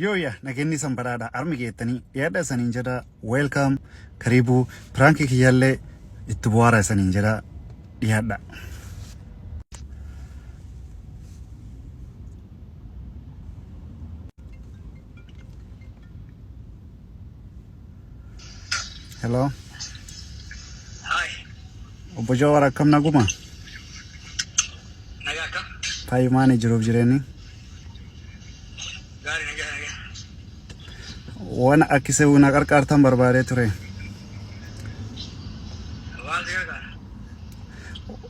Yoya nagenni sambarada armi geettanii yaada saniin jedha welcome karibu pranki kiyyalle itti bu'aara saniin jedha dhiyaadha. Hello. Hi. Obbo Jawar akkam naguma? Nagaa akkam? Faayimaani jiruuf jireenya. Gaarii nagaa. Waan akkisee una qarqaartan barbaadee ture. Waan si gargaara?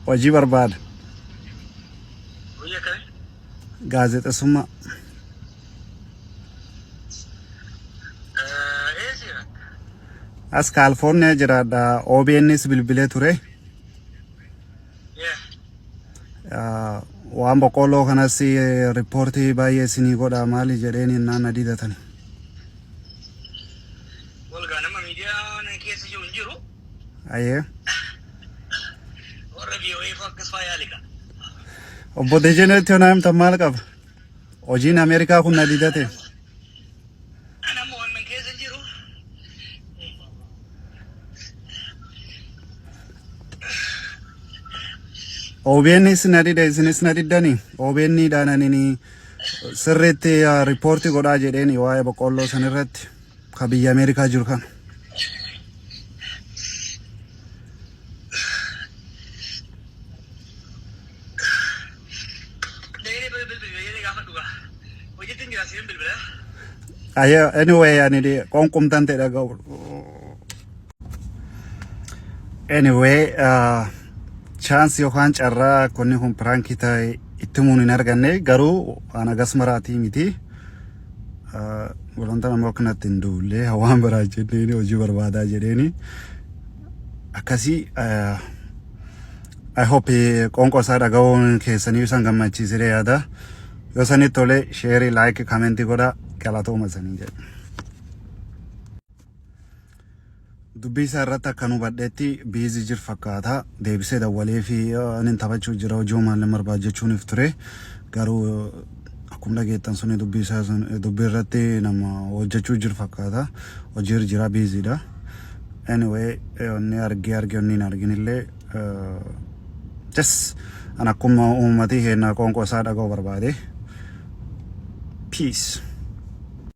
Hojii barbaada. Hojii akkamii? Gaazexeessummaa. Eessi? As Kaalifoorniyaa jiraadha. OBN's bilbilee ture. Waan boqqolloo kanas riippoortii baay'ee isinii godha maali jedheeni naan adiidatani. Walgaa nama miidiyaa keessa jiru hin jiru? Ayyee. Warra VOA akkas faayaa liqa. Obbo Dejeneetti yoo naamtan maal qaba? Hojiin Ameerikaa kun adiidate. Nama waan keessa jiru. OBN's nadida isinis nadidani. OBN daanani sirriitti riippoortii godhaa jedheeni waa'ee boqqolloo sanirratti ka biyya Ameerikaa jiru kan. Anyway, qonqumtan ta'e dhaga'u. Anyway, chance yookaan carraa konni kun pirankii ta'e itti muun hin arganne garuu waan agas maraatii miti. Waloota nama kanatti hin duulle hawaan biraa jedheeni hojii barbaadaa jedheeni akkasii I hope qonqoo isaa dhaga'uun keessanii san gammachiisee yaada. Yoo sanitti tole sheerii like kamentii godha galatooma sanii jedhe. Dubbii isaa irratti akka nu badheetti biizii jiru fakkaata. Deebisee dawwalee fi inni taphachuu jira hojii maallee barbaajechuuniif ture. Garuu akkuma dhageettan suni dubbii irratti nama hojjechuu jiru fakkaata. Hojii jira biiziidha. Anyway, inni argee inni hin arginillee just an akkuma uummatii heennaa qonqoo isaa dhaga'u barbaade. Peace.